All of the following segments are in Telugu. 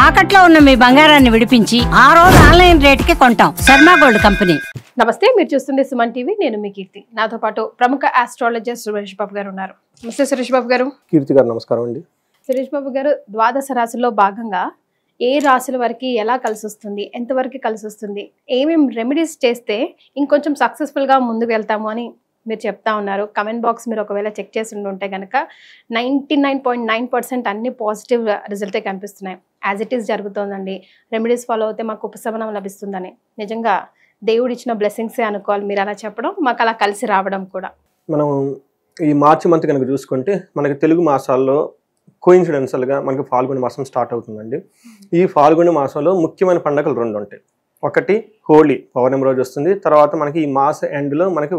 తాకట్లో ఉన్న మీ బంగారాన్ని విడిపించి ఆ రోజు ఆన్లైన్ రేటుకి కొంటాం. Sharma gold company. నమస్తే, మీరు చూస్తుంది సుమన్ టీవీ. నేను మీ కీర్తి. నాతో పాటు ప్రముఖ ఆస్ట్రాలజిస్ట్ సురేష్ బాబు గారు ఉన్నారు. నమస్తే సురేష్ బాబు గారు. కీర్తి గారు నమస్కారం అండి. సురేష్ బాబు గారు, ద్వాదశ రాశుల్లో భాగంగా ఏ రాశుల వరకు ఎలా కలిసి వస్తుంది, ఎంతవరకు కలిసి వస్తుంది, ఏమేమి రెమెడీస్ చేస్తే ఇంకొంచెం సక్సెస్ఫుల్గా ముందుకు వెళ్తాము అని మీరు చెప్తా ఉన్నారు. కమెంట్ బాక్స్ మీరు ఒకవేళ చెక్ చేసి ఉంటే కనుక 99.9% అన్ని పాజిటివ్ రిజల్టే కనిపిస్తున్నాయి. యాజ్ ఇట్ ఈస్ జరుగుతుందండి. రెమెడీస్ ఫాలో అయితే మాకు ఉపశమనం లభిస్తుందని నిజంగా దేవుడు ఇచ్చిన బ్లెస్సింగ్సే అనుకోవాలి. మీరు అలా చెప్పడం, మాకు అలా కలిసి రావడం కూడా. మనం ఈ మార్చి మంత్ కనుక చూసుకుంటే మనకి తెలుగు మాసాల్లో కోయిన్సిడెన్షియల్గా మనకి ఫాల్గుణ మాసం స్టార్ట్ అవుతుందండి. ఈ ఫాల్గుణ మాసంలో ముఖ్యమైన పండుగలు రెండు ఉంటాయి. ఒకటి హోలీ, పౌర్ణమి రోజు వస్తుంది. తర్వాత మనకి ఈ మాస ఎండ్లో మనకి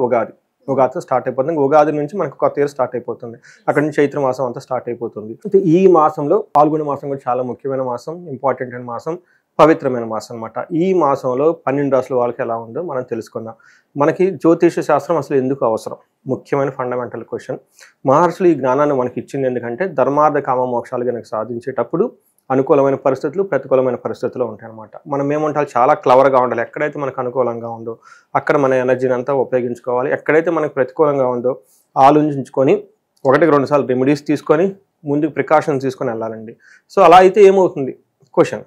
ఉగాదితో స్టార్ట్ అయిపోతుంది. ఉగాది నుంచి మనకు కొత్త ఇయర్ స్టార్ట్ అయిపోతుంది. అక్కడ నుంచి చైత్ర మాసం అంతా స్టార్ట్ అయిపోతుంది. అయితే ఈ మాసంలో పాల్గొన మాసం కూడా చాలా ముఖ్యమైన మాసం, ఇంపార్టెంట్ అయిన మాసం, పవిత్రమైన మాసం అనమాట. ఈ మాసంలో 12 రాసుల వాళ్ళకి ఎలా ఉందో మనం తెలుసుకుందాం. మనకి జ్యోతిష శాస్త్రం అసలు ఎందుకు అవసరం? ముఖ్యమైన ఫండమెంటల్ క్వశ్చన్. మహర్షులు ఈ జ్ఞానాన్ని మనకి ఇచ్చింది ఎందుకంటే ధర్మార్థ కామ మోక్షాలు కనుక సాధించేటప్పుడు అనుకూలమైన పరిస్థితులు, ప్రతికూలమైన పరిస్థితులు ఉంటాయి అనమాట. మనం ఏమంటారు, చాలా క్లవర్గా ఉండాలి. ఎక్కడైతే మనకు అనుకూలంగా ఉందో అక్కడ మన ఎనర్జీని అంతా ఉపయోగించుకోవాలి. ఎక్కడైతే మనకు ప్రతికూలంగా ఉందో ఆలోచించుకొని 1-2 సార్లు రెమెడీస్ తీసుకొని ముందుకు ప్రికాషన్స్ తీసుకొని వెళ్ళాలండి. సో అలా అయితే ఏమవుతుంది? క్వశ్చన్,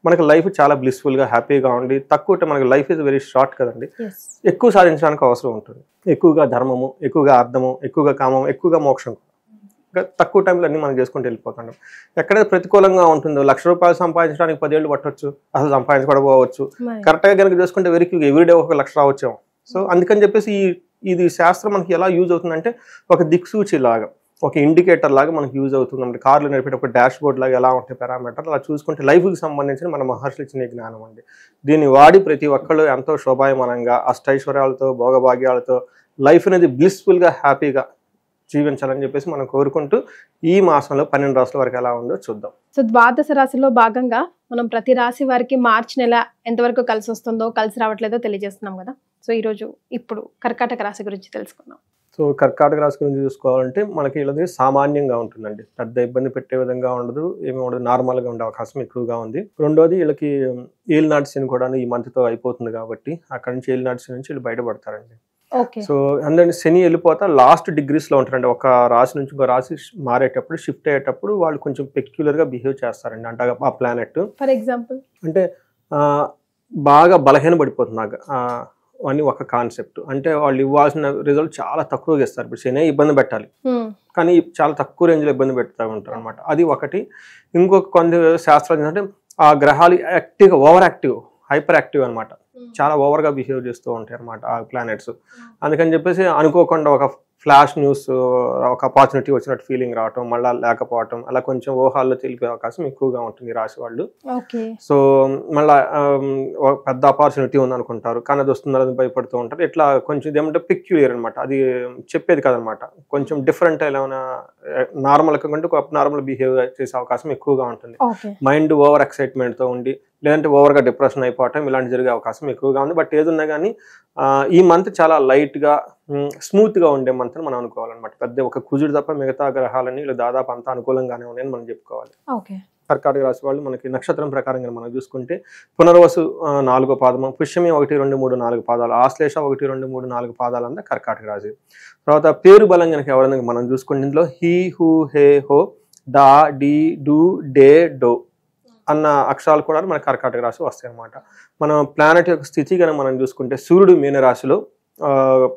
మనకి లైఫ్ చాలా బ్లిస్ఫుల్గా హ్యాపీగా ఉండి తక్కువ, మనకి లైఫ్ ఇస్ వెరీ షార్ట్ కదండి. ఎక్కువ సాధించడానికి అవసరం ఉంటుంది. ఎక్కువగా ధర్మము, ఎక్కువగా అర్థము, ఎక్కువగా కామము, ఎక్కువగా మోక్షం. తక్కువ టైంలో అన్ని మనం చేసుకుంటూ వెళ్ళిపోతున్నాం. ఎక్కడైతే ప్రతికూలంగా ఉంటుందో 1,00,000 రూపాయలు సంపాదించడానికి 10 ఏళ్ళు పట్టవచ్చు, అసలు సంపాదించకపోవచ్చు. కరెక్ట్గా కనుక చూసుకుంటే వెరీ ఎవ్రీడే 1,00,000 రావచ్చాము. సో అందుకని చెప్పేసి ఇది శాస్త్రం మనకి ఎలా యూజ్ అవుతుందంటే ఒక దిక్సూచి లాగా, ఒక ఇండికేటర్ లాగా మనకు యూజ్ అవుతుంది. అంటే కార్లు నడిపేటప్పుడు డాష్ బోర్డ్ లాగా ఎలా ఉంటాయి పారామీటర్, అలా చూసుకుంటే లైఫ్కి సంబంధించిన మన మహర్షులు ఇచ్చిన జ్ఞానం అండి. దీన్ని వాడి ప్రతి ఒక్కళ్ళు ఎంతో శోభాయమానంగా అష్టైశ్వర్యాలతో భోగభాగ్యాలతో లైఫ్ అనేది బ్లిస్ఫుల్గా హ్యాపీగా జీవించాలని చెప్పేసి మనం కోరుకుంటూ ఈ మాసంలో 12 రాశుల వరకు ఎలా ఉందో చూద్దాం. సో ద్వాదశ రాశిలో భాగంగా మనం ప్రతి రాశి వారికి మార్చి నెల ఎంతవరకు కలిసి వస్తుందో, కలిసి రావట్లేదో తెలియజేస్తున్నాం కదా. సో ఈరోజు ఇప్పుడు కర్కాటక రాశి గురించి తెలుసుకుందాం. సో కర్కాటక రాశి గురించి చూసుకోవాలంటే మనకి ఇలా సామాన్యంగా ఉంటుందండి. పెద్ద ఇబ్బంది పెట్టే విధంగా ఉండదు, ఏమి ఉండదు, నార్మల్గా ఉండే అవకాశం ఎక్కువగా ఉంది. రెండోది వీళ్ళకి ఏలినాటి శని కూడా ఈ మంత్తో అయిపోతుంది కాబట్టి అక్కడ నుంచి ఏలినాటి శని నుంచి వీళ్ళు బయటపడతారండి. సో అందుకని శని వెళ్ళిపోతా లాస్ట్ డిగ్రీస్లో ఉంటారండి. ఒక రాశి నుంచి ఇంకో రాశి మారేటప్పుడు, షిఫ్ట్ అయ్యేటప్పుడు వాళ్ళు కొంచెం పెక్యులర్గా బిహేవ్ చేస్తారండి. అంటే ఆ ప్లానెట్ ఫర్ ఎగ్జాంపుల్ అంటే బాగా బలహీన పడిపోతుంది అని ఒక కాన్సెప్ట్. అంటే వాళ్ళు ఇవ్వాల్సిన రిజల్ట్ చాలా తక్కువగా ఇస్తారు. ఇప్పుడు శని ఇబ్బంది పెట్టాలి కానీ చాలా తక్కువ రేంజ్లో ఇబ్బంది పెడతా ఉంటారు అనమాట. అది ఒకటి. ఇంకొక కొన్ని శాస్త్రాలు ఏంటంటే ఆ గ్రహాలు యాక్టివ్గా, ఓవర్ యాక్టివ్, హైపర్ యాక్టివ్ అనమాట. చాలా ఓవర్గా బిహేవ్ చేస్తూ ఉంటాయి అనమాట ఆ ప్లానెట్స్. అందుకని చెప్పేసి అనుకోకుండా ఒక ఫ్లాష్ న్యూస్, ఒక ఆపర్చునిటీ వచ్చినట్టు ఫీలింగ్ రావటం, మళ్ళీ లేకపోవటం, అలా కొంచెం ఊహాల్లో తెలిపే అవకాశం ఎక్కువగా ఉంటుంది రాశి వాళ్ళు. సో మళ్ళీ పెద్ద ఆపర్చునిటీ ఉందనుకుంటారు కానీ అది వస్తుందని భయపడుతూ ఉంటారు. ఇట్లా కొంచెం ఇదేమంటే పెక్యులియర్ అనమాట. అది చెప్పేది కాదనమాట. కొంచెం డిఫరెంట్, ఏమైనా నార్మల్ కంటే ఒక నార్మల్ బిహేవ్ చేసే అవకాశం ఎక్కువగా ఉంటుంది. మైండ్ ఓవర్ ఎక్సైట్మెంట్తో ఉండి లేదంటే ఓవర్గా డిప్రెషన్ అయిపోవటం ఇలాంటి జరిగే అవకాశం ఎక్కువగా ఉంది. బట్ ఏదున్నా కానీ ఈ మంత్ చాలా లైట్గా స్మూత్గా ఉండే మంత్ అని మనం అనుకోవాలన్నమాట. పెద్ద ఒక కుజుడు తప్ప మిగతా గ్రహాలని ఇలా దాదాపు అంతా అనుకూలంగానే ఉన్నాయని మనం చెప్పుకోవాలి. కర్కాటక రాశి వాళ్ళు మనకి నక్షత్రం ప్రకారంగా మనం చూసుకుంటే పునర్వసు 4వ పాదము, పుష్యమి 1, 2, 3, 4 పాదాలు, ఆశ్లేష 1, 2, 3, 4 పాదాలు అంతా కర్కాటక రాశి. తర్వాత పేరు బలం కనుక ఎవరైనా మనం చూసుకుంటే ఇందులో హీ, హూ, హే, హో, డా, డి, డు, డే, డో అన్న అక్షరాలు కూడా మన కర్కాటక రాశి వస్తాయి అన్నమాట. మనం ప్లానెట్ యొక్క స్థితి కనుక మనం చూసుకుంటే సూర్యుడు మీనరాశిలో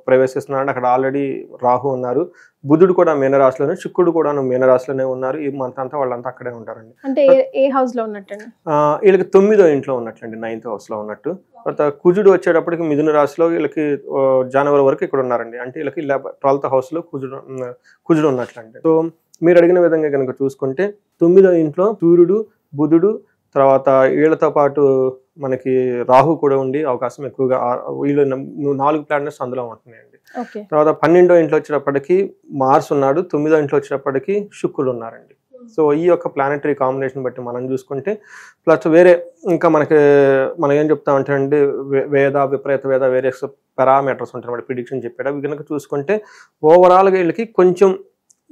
ప్రవేశిస్తున్నాడు. అక్కడ ఆల్రెడీ రాహు ఉన్నారు. బుధుడు కూడా మీనరాశిలోనే, శుక్రుడు కూడా మీనరాశిలోనే ఉన్నారు. ఈ మంత్ అంతా వాళ్ళంతా అక్కడే ఉంటారండి. అంటే ఏ హౌస్ లో ఉన్నట్టు? వీళ్ళకి 9వ ఇంట్లో ఉన్నట్లండి, 9th హౌస్ లో ఉన్నట్టు. తర్వాత కుజుడు వచ్చేటప్పటికి మిథున రాశిలో వీళ్ళకి జనవరి వరకు ఇక్కడ ఉన్నారండి. అంటే వీళ్ళకి 12th హౌస్ లో కుజుడు ఉన్నట్లండి. సో మీరు అడిగిన విధంగా కనుక చూసుకుంటే 9వ ఇంట్లో సూర్యుడు, బుధుడు, తర్వాత వీళ్ళతో పాటు మనకి రాహు కూడా ఉండి అవకాశం ఎక్కువగా, వీళ్ళు 4 ప్లానెట్స్ అందులో ఉంటున్నాయండి. తర్వాత 12వ ఇంట్లో వచ్చేటప్పటికి మార్స్ ఉన్నాడు, 9వ ఇంట్లో వచ్చేటప్పటికి శుక్రుడు ఉన్నారండి. సో ఈ యొక్క ప్లానెటరీ కాంబినేషన్ బట్టి మనం చూసుకుంటే ప్లస్ వేరే ఇంకా మనం ఏం చెప్తామంటే అండి, విపరీత వేద వేరే పారామీటర్స్ ఉంటాయి ప్రిడిక్షన్ చెప్పాడు. అవి కనుక చూసుకుంటే ఓవరాల్గా వీళ్ళకి కొంచెం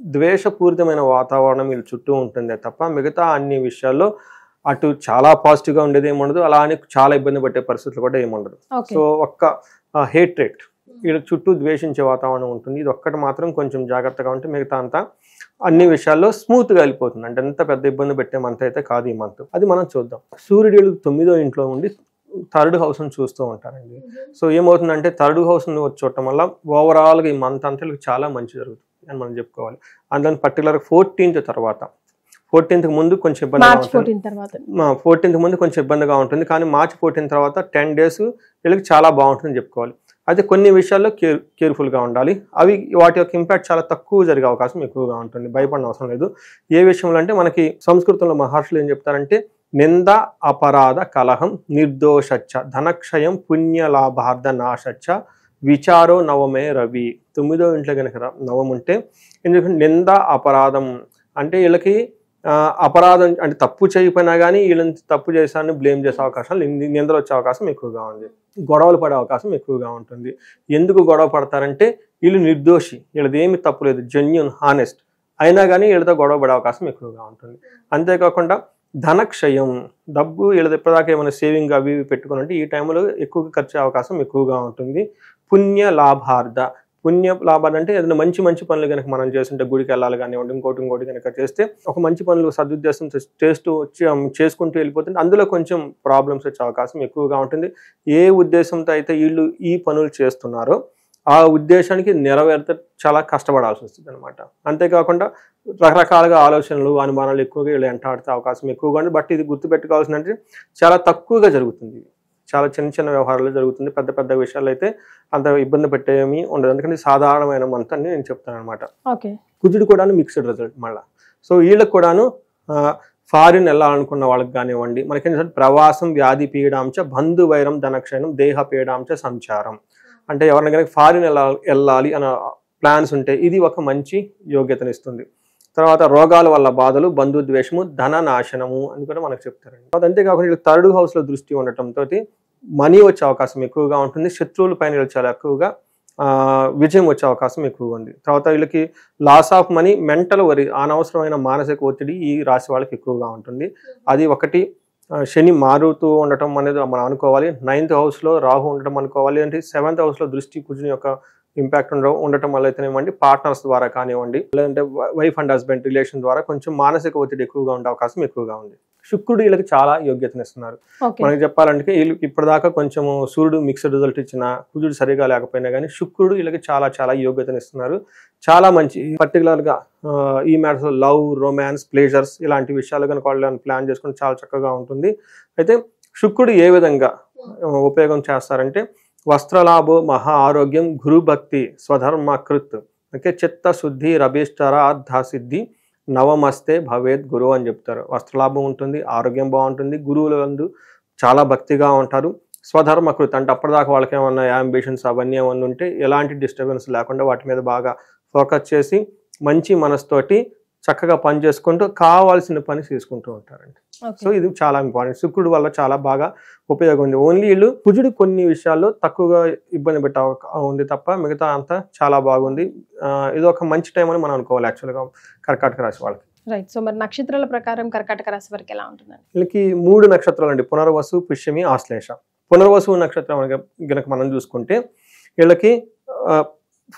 ద్వేషపూరితమైన వాతావరణం వీళ్ళ చుట్టూ ఉంటుంది తప్ప మిగతా అన్ని విషయాల్లో అటు చాలా పాజిటివ్గా ఉండేది ఏముండదు, అలా అని చాలా ఇబ్బంది పట్టే పరిస్థితులు కూడా ఏముండదు. ఓకే. సో ఒక్క హేట్ రేట్, వీళ్ళ చుట్టూ ద్వేషించే వాతావరణం ఉంటుంది. ఇది ఒక్కటి మాత్రం కొంచెం జాగ్రత్తగా ఉంటే మిగతా అంతా అన్ని విషయాల్లో స్మూత్గా వెళ్ళిపోతుంది. అంటే ఎంత పెద్ద ఇబ్బంది పెట్టే మంత్ అయితే కాదు ఈ మంత్. అది మనం చూద్దాం. సూర్యుడు 9వ ఇంట్లో ఉండి 3rd హౌస్ని చూస్తూ ఉంటారండి. సో ఏమవుతుందంటే 3rd హౌస్ని వచ్చి చూడటం వల్ల ఓవరాల్గా ఈ మంత్ అంతా వీళ్ళకి చాలా మంచి జరుగుతుంది అని మనం చెప్పుకోవాలి. అందులో పర్టికులర్గా 14th తర్వాత, 14th ముందు కొంచెం ఇబ్బందిగా ఉంటుంది. 14th ముందు కొంచెం ఇబ్బందిగా ఉంటుంది, కానీ మార్చ్ 14 తర్వాత 10 days వీళ్ళకి చాలా బాగుంటుందని చెప్పుకోవాలి. అయితే కొన్ని విషయాల్లో కేర్ఫుల్గా ఉండాలి. అవి వాటి యొక్క ఇంపాక్ట్ చాలా తక్కువ జరిగే అవకాశం ఎక్కువగా ఉంటుంది. భయపడిన అవసరం లేదు. ఏ విషయంలో అంటే మనకి సంస్కృతంలో మహర్షులు ఏం చెప్తారంటే నింద అపరాధ కలహం నిర్దోషచ్చ ధనక్షయం పుణ్యలాభార్థ నాశచ్చ విచారో నవమే రవి. 9వ ఇంట్లో కనుక నవం ఉంటే ఎందుకంటే నింద అపరాధం అంటే వీళ్ళకి అపరాధం అంటే తప్పు చేయకపోయినా కానీ వీళ్ళని తప్పు చేశారని బ్లేమ్ చేసే అవకాశాలు, నిందలు వచ్చే అవకాశం ఎక్కువగా ఉంది. గొడవలు పడే అవకాశం ఎక్కువగా ఉంటుంది. ఎందుకు గొడవ పడతారంటే వీళ్ళు నిర్దోషి, వీళ్ళది ఏమి తప్పు లేదు, జెన్యూన్ హానెస్ట్, అయినా కానీ వీళ్ళతో గొడవ పడే అవకాశం ఎక్కువగా ఉంటుంది. అంతేకాకుండా ధనక్షయం, డబ్బు వీళ్ళది ఎప్పటిదాకా ఏమైనా సేవింగ్ అవి ఇవి పెట్టుకుని ఉంటే ఈ టైంలో ఎక్కువగా ఖర్చు అవకాశం ఎక్కువగా ఉంటుంది. పుణ్య లాభార్థ, పుణ్య లాభాలు అంటే ఏదైనా మంచి మంచి పనులు కనుక మనం చేస్తుంటే గుడికి వెళ్ళాలి కానివ్వండి, ఇంకోటి కనుక చేస్తే ఒక మంచి పనులు సదుద్దేశం చేసుకుంటూ వెళ్ళిపోతుంటే అందులో కొంచెం ప్రాబ్లమ్స్ వచ్చే అవకాశం ఎక్కువగా ఉంటుంది. ఏ ఉద్దేశంతో అయితే వీళ్ళు ఈ పనులు చేస్తున్నారో ఆ ఉద్దేశానికి నెరవేర్త చాలా కష్టపడాల్సి వస్తుంది అనమాట. అంతేకాకుండా రకరకాలుగా ఆలోచనలు అనుమానాలు ఎక్కువగా వీళ్ళు ఎంటాడితే అవకాశం ఎక్కువగా ఉంది. బట్ ఇది గుర్తుపెట్టుకోవాల్సిందంటే చాలా తక్కువగా జరుగుతుంది, చాలా చిన్న చిన్న వ్యవహారాలు జరుగుతుంది. పెద్ద పెద్ద విషయాలు అయితే అంత ఇబ్బంది పెట్టేమి ఉండదు. అందుకని సాధారణమైన మంత్ అని నేను చెప్తాను అనమాట. కుజుడు కూడా మిక్స్డ్ రిజల్ట్ మళ్ళీ. సో వీళ్ళకి కూడాను ఫారిన్ వెళ్ళాలనుకున్న వాళ్ళకి కానివ్వండి, మనకేంటంటే ప్రవాసం వ్యాధి పీడాంచ బంధు వైరం ధనక్షయం దేహ పీడాంచ సంచారం, అంటే ఎవరైనా కనుక ఫారిన్ వెళ్ళాలి అన్న ప్లాన్స్ ఉంటే ఇది ఒక మంచి యోగ్యతనిస్తుంది. తర్వాత రోగాల వల్ల బాధలు, బంధుద్వేషము, ధన నాశనము అని కూడా మనకు చెప్తారండి. అంతేకాకుండా వీళ్ళకి 3rd హౌస్లో దృష్టి ఉండటంతో మనీ వచ్చే అవకాశం ఎక్కువగా ఉంటుంది. శత్రువుల పైన చాలా ఎక్కువగా విజయం వచ్చే అవకాశం ఎక్కువగా ఉంది. తర్వాత వీళ్ళకి లాస్ ఆఫ్ మనీ, మెంటల్ వరి, అనవసరమైన మానసిక ఒత్తిడి ఈ రాశి వాళ్ళకి ఎక్కువగా ఉంటుంది. అది ఒకటి. శని మారుతూ ఉండటం అనేది మనం అనుకోవాలి. 9th హౌస్లో రాహు ఉండటం అనుకోవాలి. అంటే 7th హౌస్లో దృష్టి కుజుని యొక్క ఇంపాక్ట్ ఉండటం వల్ల అయితేనేమండి పార్ట్నర్స్ ద్వారా కానివ్వండి, లేదంటే వైఫ్ అండ్ హస్బెండ్ రిలేషన్ ద్వారా కొంచెం మానసిక ఒత్తిడి ఎక్కువగా ఉండే అవకాశం ఎక్కువగా ఉంది. శుక్రుడు వీళ్ళకి చాలా యోగ్యతనిస్తున్నారు. మనకి చెప్పాలంటే వీళ్ళు ఇప్పటిదాకా కొంచెం సూర్యుడు మిక్స్డ్ రిజల్ట్ ఇచ్చిన, కుజుడు సరిగా లేకపోయినా కానీ శుక్రుడు వీళ్ళకి చాలా చాలా యోగ్యతనిస్తున్నారు. చాలా మంచి పర్టికులర్గా ఈ మ్యాటర్స్ లవ్, రొమాన్స్, ప్లేజర్స్ ఇలాంటి విషయాలు కనుక వాళ్ళు ప్లాన్ చేసుకుని చాలా చక్కగా ఉంటుంది. అయితే శుక్రుడు ఏ విధంగా ఉపయోగం చేస్తారంటే వస్త్రలాభో మహా ఆరోగ్యం గురుభక్తి స్వధర్మకృత్, ఓకే, చిత్త శుద్ధి రభీష్టరార్థ సిద్ధి నవమస్తే భవేద్ గురు అని చెప్తారు. వస్త్రలాభం ఉంటుంది, ఆరోగ్యం బాగుంటుంది, గురువులందు చాలా భక్తిగా ఉంటారు. స్వధర్మకృత్ అంటే అప్పటిదాకా వాళ్ళకి ఏమన్నా యాంబిషన్స్ అవన్నీ ఏమన్నా ఉంటే ఎలాంటి డిస్టర్బెన్స్ లేకుండా వాటి మీద బాగా ఫోకస్ చేసి మంచి మనసుతోటి చక్కగా పని చేసుకుంటూ కావాల్సిన పని చేసుకుంటూ ఉంటారండి. సో ఇది చాలా ఇంపార్టెంట్. శుక్రుడు వల్ల చాలా బాగా ఉపయోగం ఉంది. ఓన్లీ వీళ్ళు కుజుడు కొన్ని విషయాల్లో తక్కువగా ఇబ్బంది పెట్టే ఉంది తప్ప మిగతా అంతా చాలా బాగుంది. ఇది ఒక మంచి టైం అని మనం అనుకోవాలి యాక్చువల్గా కర్కాటక రాశి వాళ్ళకి. రైట్. సో మరి నక్షత్రాల ప్రకారం కర్కాటక రాశి వారికి ఎలా ఉంటుందండి? వీళ్ళకి 3 నక్షత్రాలు అండి, పునర్వసు, పుష్యమి, ఆశ్లేష. పునర్వసు నక్షత్రం గనక మనం చూసుకుంటే వీళ్ళకి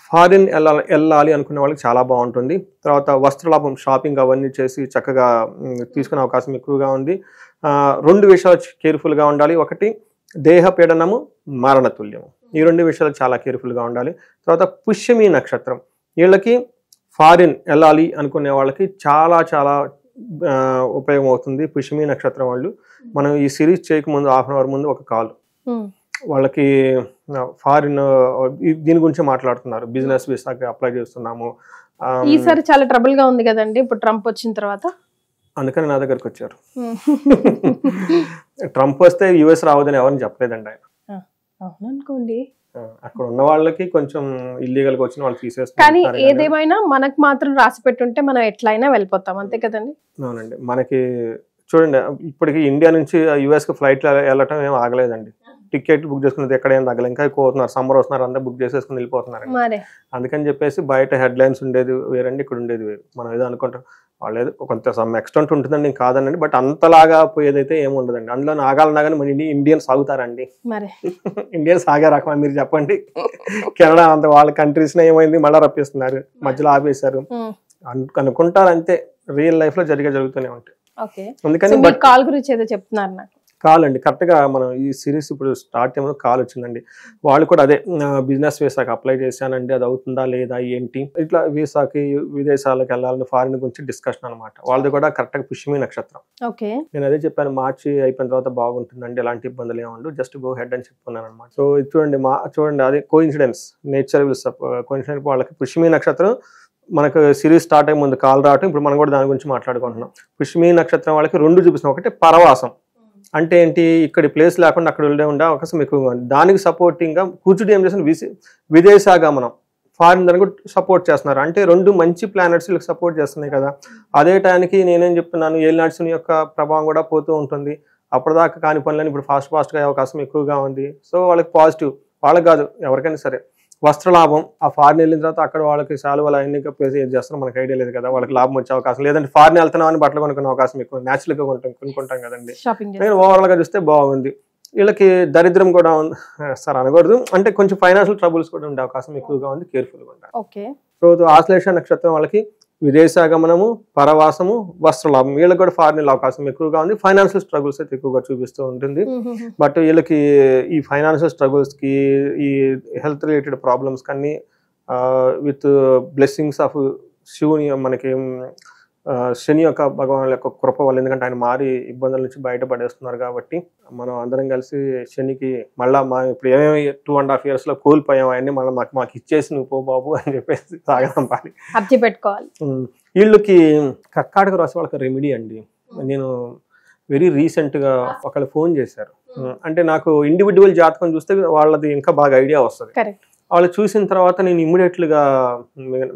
ఫారిన్ వెళ్ళాలి అనుకునే వాళ్ళకి చాలా బాగుంటుంది. తర్వాత వస్త్రలాభం, షాపింగ్ అవన్నీ చేసి చక్కగా తీసుకునే అవకాశం ఎక్కువగా ఉంది. 2 విషయాలు కేర్ఫుల్గా ఉండాలి. ఒకటి దేహ పీడనము, మరణతుల్యము. ఈ 2 విషయాలు చాలా కేర్ఫుల్గా ఉండాలి. తర్వాత పుష్యమి నక్షత్రం, వీళ్ళకి ఫారిన్ వెళ్ళాలి అనుకునే వాళ్ళకి చాలా చాలా ఉపయోగం అవుతుంది. పుష్యమి నక్షత్రం వాళ్ళు మనం ఈ సిరీస్ చేయకముందు హాఫ్ అన్ అవర్ ముందు ఒక కాల్ వాళ్ళకి ఫారిన్ దీని గురించి మాట్లాడుతున్నారు. బిజినెస్ వీసాకి అప్లై చేస్తున్నాము. ఈసారి చాలా ట్రబుల్ గా ఉంది కదండి ఇప్పుడు ట్రంప్ వచ్చిన తర్వాత, అందుకని నా దగ్గరకు వచ్చారు. ట్రంప్ వస్తే యుఎస్ రావద్దని ఎవరిని చెప్పలేదండి ఆయన. అవుననుకోండి, అక్కడ ఉన్న వాళ్ళకి కొంచెం ఇల్లీగల్ గా వచ్చిన వాళ్ళు తీసేస్తారు. కానీ ఏదేమైనా మనకు మాత్రం రాసి పెట్టుంటే మనం ఎట్లయినా వెళ్ళిపోతాం, అంతే కదండి. అవునండి. మనకి చూడండి ఇప్పటికి ఇండియా నుంచి యుఎస్ కి ఫ్లైట్ వెళ్ళటం ఏం ఆగలేదండి. టికెట్ బుక్ చేసుకున్నది ఎక్కడ ఏం తగ్గలేదు. ఇంకా ఎక్కువ అవుతున్నారు, సమ్మర్ వస్తున్నారు, అంతా బుక్ చేసేసుకుని వెళ్ళిపోతున్నారు. అందుకని చెప్పేసి బయట హెడ్ లైన్స్ ఉండేది వేరండి, ఇక్కడ ఉండేది వేరు. మనం ఏదో అనుకుంటాం వాళ్ళు ఏదో కొంత సమ్ ఎక్స్టెంట్ ఉంటుందండి, నేను కాదనండి, బట్ అంతలాగా పోయేదైతే ఏమి ఉండదండి. అందులో నాగాలన్నా కానీ మన ఇండియన్స్ సాగుతారండి. మరి ఇండియన్స్ ఆగే రకమా మీరు చెప్పండి. కెనడా అంత వాళ్ళ కంట్రీస్ ఏమైంది మళ్ళీ రప్పిస్తున్నారు, మధ్యలో ఆపేశారు అనుకుంటారు అంతే. రియల్ లైఫ్ లో జరుగుతూనే ఉంటాయి. ఓకే, అందుకని కాల్ గురించి ఏదో చెప్తున్నారు నాకు. కాల్ అండి, కరెక్ట్ గా మనం ఈ సిరీస్ ఇప్పుడు స్టార్ట్ చేయడం కాల్ వచ్చిందండి. వాళ్ళు కూడా అదే బిజినెస్ వీసాకి అప్లై చేశానండి, అది అవుతుందా లేదా ఏంటి, ఇట్లా వీసాకి విదేశాలకు వెళ్ళాలని ఫారిన్ గురించి డిస్కషన్ అనమాట. వాళ్ళది కూడా కరెక్ట్ గా పుష్యమి నక్షత్రం. ఓకే, నేను అదే చెప్పాను, మార్చి అయిపోయిన తర్వాత బాగుంటుందండి, ఎలాంటి ఇబ్బందులు ఏముండవు, జస్ట్ గో హెడ్ అని చెప్పుకున్నాను అనమాట. సో చూడండి చూడండి అదే కోఇన్సిడెన్స్, నేచర్ విల్ కోఇన్సిడెన్స్. వాళ్ళకి పుష్యమి నక్షత్రం మనకు సిరీస్ స్టార్ట్ అయ్యే ముందు కాల్ రావటం, ఇప్పుడు మనం కూడా దాని గురించి మాట్లాడుకుంటున్నాం. పుష్యమి నక్షత్రం వాళ్ళకి 2 చూపిస్తున్నాం. ఒకటి పరవాసం అంటే ఏంటి, ఇక్కడ ప్లేస్ లేకుండా అక్కడ ఉండే అవకాశం ఎక్కువగా ఉంది. దానికి సపోర్టింగ్ గా కూర్చుని ఏం చేస్తున్నారు, విదేశాగమనం, ఫారిన్ దానికి సపోర్ట్ చేస్తున్నారు. అంటే 2 మంచి ప్లానెట్స్ వీళ్ళకి సపోర్ట్ చేస్తున్నాయి కదా. అదే టైంకి నేనేం చెప్తున్నాను, ఏలినాటి శని యొక్క ప్రభావం కూడా పోతూ ఉంటుంది. అప్పటిదాకా కాని పనులని ఇప్పుడు ఫాస్ట్గా అయ్యే అవకాశం ఎక్కువగా ఉంది. సో వాళ్ళకి పాజిటివ్, వాళ్ళకి కాదు ఎవరికైనా సరే. వస్త్రలాభం, ఆ ఫారిన్ వెళ్ళిన తర్వాత అక్కడ వాళ్ళకి శాలువలు అవన్నీ కప్పేసి ఏం చేస్తారో మనకు ఐడియా లేదు కదా, వాళ్ళకి లాభం వచ్చే అవకాశం. లేదంటే ఫారిన్ వెళ్తున్నాం అని బట్టలు కొనుక్కునే అవకాశం ఎక్కువ, న్యాచురల్ గా కొనుక్కుంటాం కదండి. నేను ఓవరాల్ గా చూస్తే బాగుంది. వీళ్ళకి దరిద్రం కూడా ఉంది సార్ అనకూడదు, అంటే కొంచెం ఫైనాన్షియల్ ట్రబుల్స్ కూడా ఉండే అవకాశం ఎక్కువగా ఉంది, కేర్ఫుల్ గా ఉండాలి. సో ఆశ్లేష నక్షత్రం వాళ్ళకి విదేశాగమనము, పరవాసము, వస్త్రలాభం, వీళ్ళకి కూడా ఫారిన్ అవకాశం ఎక్కువగా ఉంది. ఫైనాన్షియల్ స్ట్రగుల్స్ అయితే ఎక్కువగా చూపిస్తూ ఉంటుంది. బట్ వీళ్ళకి ఈ ఫైనాన్షియల్ స్ట్రగుల్స్ కి, ఈ హెల్త్ రిలేటెడ్ ప్రాబ్లమ్స్ కానీ విత్ బ్లెస్సింగ్స్ ఆఫ్ శివుని, మనకి శని యొక్క భగవాన్ యొక్క కృప వల్ల, ఎందుకంటే ఆయన మారి ఇబ్బందుల నుంచి బయటపడేస్తున్నారు కాబట్టి మనం అందరం కలిసి శనికి మళ్ళా ఇప్పుడు ఏమేమి 2.5 years లో కోల్పోయాం అవన్నీ మళ్ళీ మాకు ఇచ్చేసి నువ్వు పో బాబు అని చెప్పేసి సాగనంపాలి, అర్జీ పెట్టుకోవాలి. వీళ్ళకి కర్కాటక రాశి వాళ్ళకి రెమెడీ అండి. నేను వెరీ రీసెంట్ గా ఒకళ్ళు ఫోన్ చేశారు. అంటే నాకు ఇండివిజువల్ జాతకం చూస్తే వాళ్ళది ఇంకా బాగా ఐడియా వస్తుంది. వాళ్ళు చూసిన తర్వాత నేను ఇమ్మీడియట్లుగా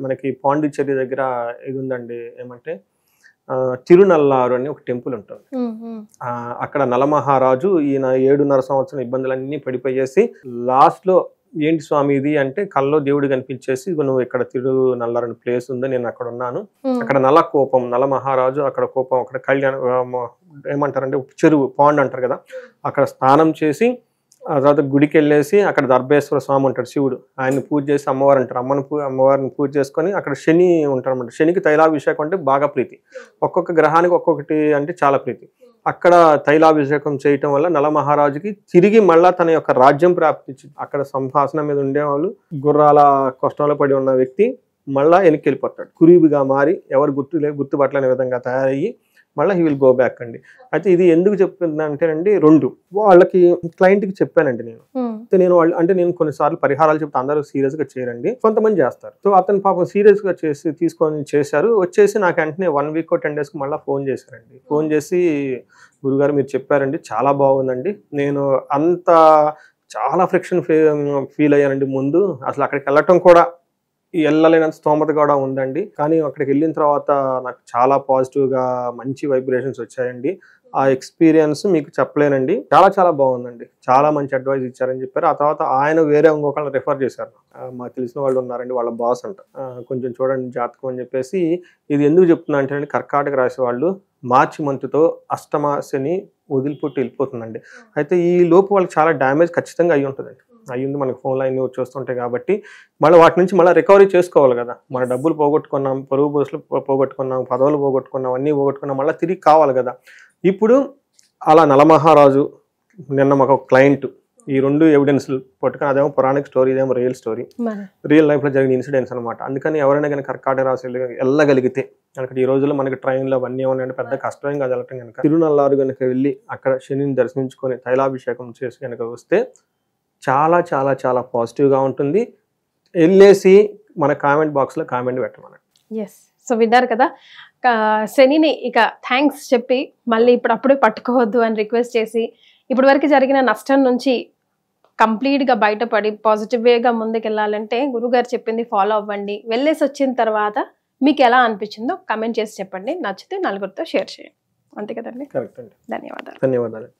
మనకి పాండిచ్చేరి దగ్గర ఇది ఉందండి, ఏమంటే తిరునల్లారు అని ఒక టెంపుల్ ఉంటుంది. అక్కడ నలమహారాజు ఈయన 7.5 సంవత్సరం ఇబ్బందులన్నీ పడిపోయేసి లాస్ట్ లో ఏంటి స్వామి ఇది అంటే కల్లో దేవుడు కనిపించేసి, నువ్వు ఇక్కడ తిరునల్లారు అనే ప్లేస్ ఉంది, నేను అక్కడ ఉన్నాను, అక్కడ నల కోపం, నల మహారాజు అక్కడ కోపం, అక్కడ కళ్యాణం ఏమంటారంటే చెరువు, పాండ్ అంటారు కదా, అక్కడ స్నానం చేసి ఆ తర్వాత గుడికి వెళ్ళేసి అక్కడ దర్భేశ్వర స్వామి ఉంటాడు శివుడు, ఆయన్ని పూజ చేసి అమ్మవారు అంటారు, అమ్మవారిని పూజ చేసుకొని అక్కడ శని ఉంటారు అనమాట. శనికి తైలాభిషేకం అంటే బాగా ప్రీతి, ఒక్కొక్క గ్రహానికి ఒక్కొక్కటి అంటే చాలా ప్రీతి. అక్కడ తైలాభిషేకం చేయటం వల్ల నల మహారాజుకి తిరిగి మళ్ళా తన యొక్క రాజ్యం ప్రాప్తించింది. అక్కడ సింహాసనం మీద ఉండేవాళ్ళు గుర్రాల కష్టంలో పడి ఉన్న వ్యక్తి మళ్ళా వెనక్కి వెళ్ళిపోతాడు, కురీబిగా మారి ఎవరు గుర్తుపట్టలేని విధంగా తయారయ్యి మళ్ళీ హీ విల్ గో బ్యాక్ అండి. అయితే ఇది ఎందుకు చెప్తున్నా అంటేనండి, 2 వాళ్ళకి క్లయింట్కి చెప్పానండి నేను వాళ్ళు అంటే నేను కొన్నిసార్లు పరిహారాలు చెప్తే అందరూ సీరియస్ గా చేయరండి, కొంతమంది చేస్తారు. సో అతను పాపం సీరియస్ గా తీసుకొని చేశారు. వచ్చేసి నాకు వెంటనే 1 week or 10 days మళ్ళీ ఫోన్ చేశారండి. ఫోన్ చేసి గురుగారు మీరు చెప్పారండి చాలా బాగుందండి, నేను అంత చాలా ఫ్రిక్షన్ ఫీల్ అయ్యానండి ముందు, అసలు అక్కడికి వెళ్ళటం కూడా వెళ్ళలేనంత స్తోమత కూడా ఉందండి, కానీ అక్కడికి వెళ్ళిన తర్వాత నాకు చాలా పాజిటివ్ గా మంచి వైబ్రేషన్స్ వచ్చాయండి, ఆ ఎక్స్పీరియన్స్ మీకు చెప్పలేనండి, చాలా చాలా బాగుందండి, చాలా మంచి అడ్వైస్ ఇచ్చారని చెప్పారు. ఆ తర్వాత ఆయన వేరే ఇంకొకళ్ళని రిఫర్ చేశారు, మాకు తెలిసిన వాళ్ళు ఉన్నారండి, వాళ్ళ బాస్ అంట, కొంచెం చూడండి జాతకం అని చెప్పేసి. ఇది ఎందుకు చెప్తున్నా అంటే కర్కాటక రాశి వాళ్ళు మార్చి మంత్తో అష్టమ శని వదిలిపుట్టి వెళ్ళిపోతుందండి. అయితే ఈ లోపు వాళ్ళకి చాలా డ్యామేజ్ ఖచ్చితంగా అయ్యి ఉంటుందండి, అయ్యింది మనకు ఫోన్లో అన్నీ వచ్చేస్తుంటాయి కాబట్టి మళ్ళీ వాటి నుంచి మళ్ళీ రికవరీ చేసుకోవాలి కదా. మన డబ్బులు పోగొట్టుకున్నాం, పరువు బస్సులు పోగొట్టుకున్నాం, పదవులు పోగొట్టుకున్నాం, అన్నీ పోగొట్టుకున్నాం, మళ్ళీ తిరిగి కావాలి కదా. ఇప్పుడు అలా నలమహారాజు నిన్న మాకు ఒక క్లయింట్ ఈ 2 ఎవిడెన్స్లు పట్టుకుని, అదేమో పురాణిక్ స్టోరీ, ఇదేమో రియల్ స్టోరీ, రియల్ లైఫ్లో జరిగిన ఇన్సిడెంట్స్ అనమాట. అందుకని ఎవరైనా కానీ కర్కాటక రాశి వెళ్ళగలిగితే కనుక ఈ రోజుల్లో మనకి ట్రైన్లో అవన్నీ ఏమన్నాయంటే పెద్ద కష్టమేం కాదు వెళ్ళటం కనుక, తిరునల్లారు కనుక వెళ్ళి అక్కడ శనిని దర్శించుకొని తైలాభిషేకం చేసి కనుక వస్తే చాలా చాలా చాలా పాజిటివ్గా ఉంటుంది. వెళ్ళేసి మన కామెంట్ బాక్స్లో కామెంట్ పెట్టమని. ఎస్, సో విన్నారు కదా, శనిని ఇక థ్యాంక్స్ చెప్పి మళ్ళీ అప్పుడే పట్టుకోవద్దు అని రిక్వెస్ట్ చేసి ఇప్పటి వరకు జరిగిన నష్టం నుంచి కంప్లీట్గా బయటపడి పాజిటివ్ వేగా ముందుకెళ్ళాలంటే గురుగారు చెప్పింది ఫాలో అవ్వండి. వెళ్ళేసి వచ్చిన తర్వాత మీకు ఎలా అనిపించిందో కమెంట్ చేసి చెప్పండి, నచ్చితే 4 షేర్ చేయండి, అంతే కదండి. కరెక్ట్ అండి, ధన్యవాదాలు. ధన్యవాదాలు.